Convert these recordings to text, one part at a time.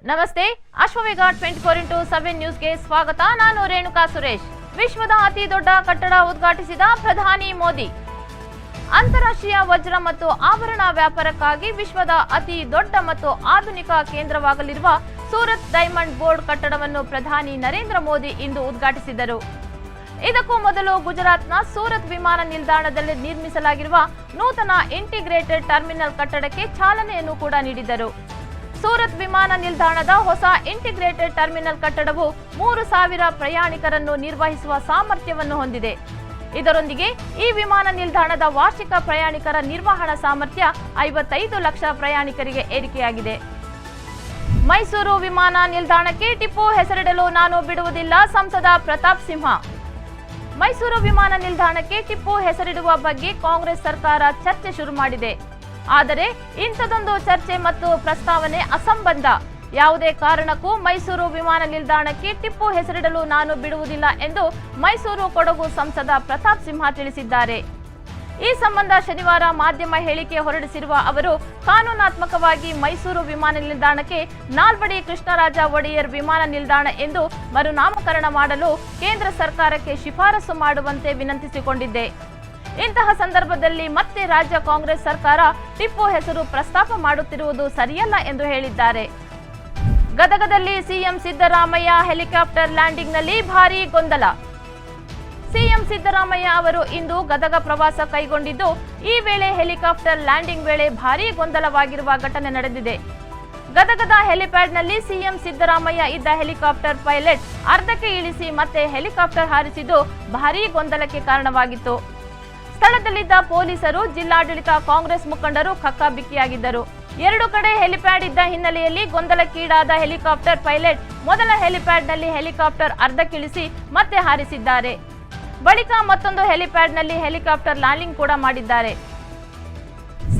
ನಮಸ್ತೆ, ಅಶ್ವವೇಗ 24x7 ನ್ಯೂಸ್ಗೆ ಸ್ವಾಗತ. ನಾನು ರೇಣುಕಾ ಸುರೇಶ್. ವಿಶ್ವದ ಅತಿ ದೊಡ್ಡ ಕಟ್ಟಡ ಉದ್ಘಾಟಿಸಿದ ಪ್ರಧಾನಿ ಮೋದಿ. ಅಂತಾರಾಷ್ಟ್ರೀಯ ವಜ್ರ ಮತ್ತು ಆಭರಣ ವ್ಯಾಪಾರಕ್ಕಾಗಿ ವಿಶ್ವದ ಅತಿ ದೊಡ್ಡ ಮತ್ತು ಆಧುನಿಕ ಕೇಂದ್ರವಾಗಲಿರುವ ಸೂರತ್ ಡೈಮಂಡ್ ಬೋರ್ಡ್ ಕಟ್ಟಡವನ್ನು ಪ್ರಧಾನಿ ನರೇಂದ್ರ ಮೋದಿ ಇಂದು ಉದ್ಘಾಟಿಸಿದರು. ಇದಕ್ಕೂ ಮೊದಲು ಗುಜರಾತ್ನ ಸೂರತ್ ವಿಮಾನ ನಿಲ್ದಾಣದಲ್ಲಿ ನಿರ್ಮಿಸಲಾಗಿರುವ ನೂತನ ಇಂಟಿಗ್ರೇಟೆಡ್ ಟರ್ಮಿನಲ್ ಕಟ್ಟಡಕ್ಕೆ ಚಾಲನೆಯನ್ನು ಕೂಡ ನೀಡಿದರು. ಸೂರತ್ ವಿಮಾನ ನಿಲ್ದಾಣದ ಹೊಸ ಇಂಟಿಗ್ರೇಟೆಡ್ ಟರ್ಮಿನಲ್ ಕಟ್ಟಡವು 3000 ಪ್ರಯಾಣಿಕರನ್ನು ನಿರ್ವಹಿಸುವ ಸಾಮರ್ಥ್ಯವನ್ನು ಹೊಂದಿದೆ. ಇದರೊಂದಿಗೆ ಈ ವಿಮಾನ ನಿಲ್ದಾಣದ ವಾರ್ಷಿಕ ಪ್ರಯಾಣಿಕರ ನಿರ್ವಹಣಾ ಸಾಮರ್ಥ್ಯ 55 ಲಕ್ಷ ಪ್ರಯಾಣಿಕರಿಗೆ ಏರಿಕೆಯಾಗಿದೆ. ಮೈಸೂರು ವಿಮಾನ ನಿಲ್ದಾಣಕ್ಕೆ ಟಿಪ್ಪು ಹೆಸರಿಡಲು ನಾನು ಬಿಡುವುದಿಲ್ಲ, ಸಂಸದ ಪ್ರತಾಪ್ ಸಿಂಹ. ಮೈಸೂರು ವಿಮಾನ ನಿಲ್ದಾಣಕ್ಕೆ ಟಿಪ್ಪು ಹೆಸರಿಡುವ ಬಗ್ಗೆ ಕಾಂಗ್ರೆಸ್ ಸರ್ಕಾರ ಚರ್ಚೆ ಶುರು ಮಾಡಿದೆ. ಆದರೆ ಇಂಥದೊಂದು ಚರ್ಚೆ ಮತ್ತು ಪ್ರಸ್ತಾವನೆ ಅಸಂಬದ್ಧ. ಯಾವುದೇ ಕಾರಣಕ್ಕೂ ಮೈಸೂರು ವಿಮಾನ ನಿಲ್ದಾಣಕ್ಕೆ ಟಿಪ್ಪು ಹೆಸರಿಡಲು ನಾನು ಬಿಡುವುದಿಲ್ಲ ಎಂದು ಮೈಸೂರು ಕೊಡಗು ಸಂಸದ ಪ್ರತಾಪ್ ಸಿಂಹ ತಿಳಿಸಿದ್ದಾರೆ. ಈ ಸಂಬಂಧ ಶನಿವಾರ ಮಾಧ್ಯಮ ಹೇಳಿಕೆ ಹೊರಡಿಸಿರುವ ಅವರು, ಕಾನೂನಾತ್ಮಕವಾಗಿ ಮೈಸೂರು ವಿಮಾನ ನಿಲ್ದಾಣಕ್ಕೆ ನಾಲ್ವಡಿ ಕೃಷ್ಣರಾಜ ಒಡೆಯರ್ ವಿಮಾನ ನಿಲ್ದಾಣ ಎಂದು ಮರುನಾಮಕರಣ ಮಾಡಲು ಕೇಂದ್ರ ಸರ್ಕಾರಕ್ಕೆ ಶಿಫಾರಸು ಮಾಡುವಂತೆ ವಿನಂತಿಸಿಕೊಂಡಿದ್ದೆ. ಇಂತಹ ಸಂದರ್ಭದಲ್ಲಿ ಮತ್ತೆ ರಾಜ್ಯ ಕಾಂಗ್ರೆಸ್ ಸರ್ಕಾರ ಟಿಪ್ಪು ಹೆಸರು ಪ್ರಸ್ತಾಪ ಮಾಡುತ್ತಿರುವುದು ಸರಿಯಲ್ಲ ಎಂದು ಹೇಳಿದ್ದಾರೆ. ಗದಗದಲ್ಲಿ ಸಿಎಂ ಸಿದ್ದರಾಮಯ್ಯ ಹೆಲಿಕಾಪ್ಟರ್ ಲ್ಯಾಂಡಿಂಗ್ನಲ್ಲಿ ಭಾರೀ ಗೊಂದಲ. ಸಿಎಂ ಸಿದ್ದರಾಮಯ್ಯ ಅವರು ಇಂದು ಗದಗ ಪ್ರವಾಸ ಕೈಗೊಂಡಿದ್ದು, ಈ ವೇಳೆ ಹೆಲಿಕಾಪ್ಟರ್ ಲ್ಯಾಂಡಿಂಗ್ ವೇಳೆ ಭಾರೀ ಗೊಂದಲವಾಗಿರುವ ಘಟನೆ ನಡೆದಿದೆ. ಗದಗದ ಹೆಲಿಪ್ಯಾಡ್ನಲ್ಲಿ ಸಿಎಂ ಸಿದ್ದರಾಮಯ್ಯ ಇದ್ದ ಹೆಲಿಕಾಪ್ಟರ್ ಪೈಲಟ್ ಅರ್ಧಕ್ಕೆ ಇಳಿಸಿ ಮತ್ತೆ ಹೆಲಿಕಾಪ್ಟರ್ ಹಾರಿಸಿದ್ದು ಭಾರೀ ಗೊಂದಲಕ್ಕೆ ಕಾರಣವಾಗಿತ್ತು. ಸ್ಥಳದಲ್ಲಿದ್ದ ಪೊಲೀಸರು, ಜಿಲ್ಲಾಡಳಿತ, ಕಾಂಗ್ರೆಸ್ ಮುಖಂಡರು ಕಕ್ಕಾಬಿಕ್ಕಿಯಾಗಿದ್ದರು. ಎರಡು ಕಡೆ ಹೆಲಿಪ್ಯಾಡ್ ಇದ್ದ ಹಿನ್ನೆಲೆಯಲ್ಲಿ ಗೊಂದಲಕ್ಕೀಡಾದ ಹೆಲಿಕಾಪ್ಟರ್ ಪೈಲಟ್ ಮೊದಲ ಹೆಲಿಪ್ಯಾಡ್ನಲ್ಲಿ ಹೆಲಿಕಾಪ್ಟರ್ ಅರ್ಧಕ್ಕಿಳಿಸಿ ಮತ್ತೆ ಹಾರಿಸಿದ್ದಾರೆ. ಬಳಿಕ ಮತ್ತೊಂದು ಹೆಲಿಪ್ಯಾಡ್ನಲ್ಲಿ ಹೆಲಿಕಾಪ್ಟರ್ ಲ್ಯಾಂಡಿಂಗ್ ಕೂಡ ಮಾಡಿದ್ದಾರೆ.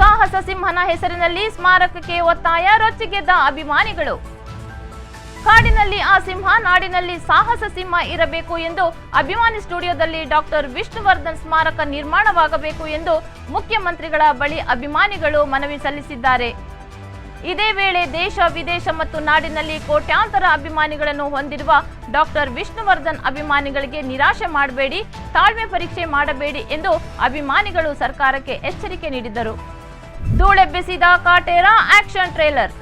ಸಾಹಸ ಸಿಂಹನ ಹೆಸರಿನಲ್ಲಿ ಸ್ಮಾರಕಕ್ಕೆ ಒತ್ತಾಯ, ರೊಚ್ಚಿಗೆದ್ದ ಅಭಿಮಾನಿಗಳು. ಕಾಡಿನಲ್ಲಿ ಆ ಸಿಂಹ, ನಾಡಿನಲ್ಲಿ ಸಾಹಸ ಸಿಂಹ ಇರಬೇಕು ಎಂದು ಅಭಿಮಾನಿ ಸ್ಟುಡಿಯೋದಲ್ಲಿ ಡಾಕ್ಟರ್ ವಿಷ್ಣುವರ್ಧನ್ ಸ್ಮಾರಕ ನಿರ್ಮಾಣವಾಗಬೇಕು ಎಂದು ಮುಖ್ಯಮಂತ್ರಿಗಳ ಬಳಿ ಅಭಿಮಾನಿಗಳು ಮನವಿ ಸಲ್ಲಿಸಿದ್ದಾರೆ. ಇದೇ ವೇಳೆ ದೇಶ, ವಿದೇಶ ಮತ್ತು ನಾಡಿನಲ್ಲಿ ಕೋಟ್ಯಾಂತರ ಅಭಿಮಾನಿಗಳನ್ನು ಹೊಂದಿರುವ ಡಾಕ್ಟರ್ ವಿಷ್ಣುವರ್ಧನ್ ಅಭಿಮಾನಿಗಳಿಗೆ ನಿರಾಶೆ ಮಾಡಬೇಡಿ, ತಾಳ್ಮೆ ಪರೀಕ್ಷೆ ಮಾಡಬೇಡಿ ಎಂದು ಅಭಿಮಾನಿಗಳು ಸರ್ಕಾರಕ್ಕೆ ಎಚ್ಚರಿಕೆ ನೀಡಿದರು. ಧೂಳೆಬ್ಬಿಸಿದ Kaatera action trailer.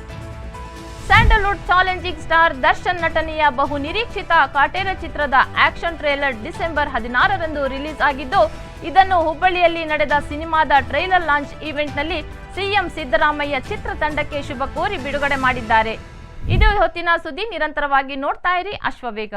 Sandalwood challenging star Darshan ನಟನೆಯ ಬಹು ನಿರೀಕ್ಷಿತ ಕಾಟೇರ ಚಿತ್ರದ ಆಕ್ಷನ್ ಟ್ರೇಲರ್ ಡಿಸೆಂಬರ್ 16ರಂದು ರಿಲೀಸ್ ಆಗಿದ್ದು, ಇದನ್ನು ಹುಬ್ಬಳ್ಳಿಯಲ್ಲಿ ನಡೆದ ಸಿನಿಮಾದ ಟ್ರೈಲರ್ ಲಾಂಚ್ ಈವೆಂಟ್ನಲ್ಲಿ ಸಿಎಂ ಸಿದ್ದರಾಮಯ್ಯ ಚಿತ್ರತಂಡಕ್ಕೆ ಶುಭ ಕೋರಿ ಬಿಡುಗಡೆ ಮಾಡಿದ್ದಾರೆ. ಇದು ಹೊತ್ತಿನ ಸುದ್ದಿ. ನಿರಂತರವಾಗಿ ನೋಡ್ತಾ ಇರಿ ಅಶ್ವವೇಗ.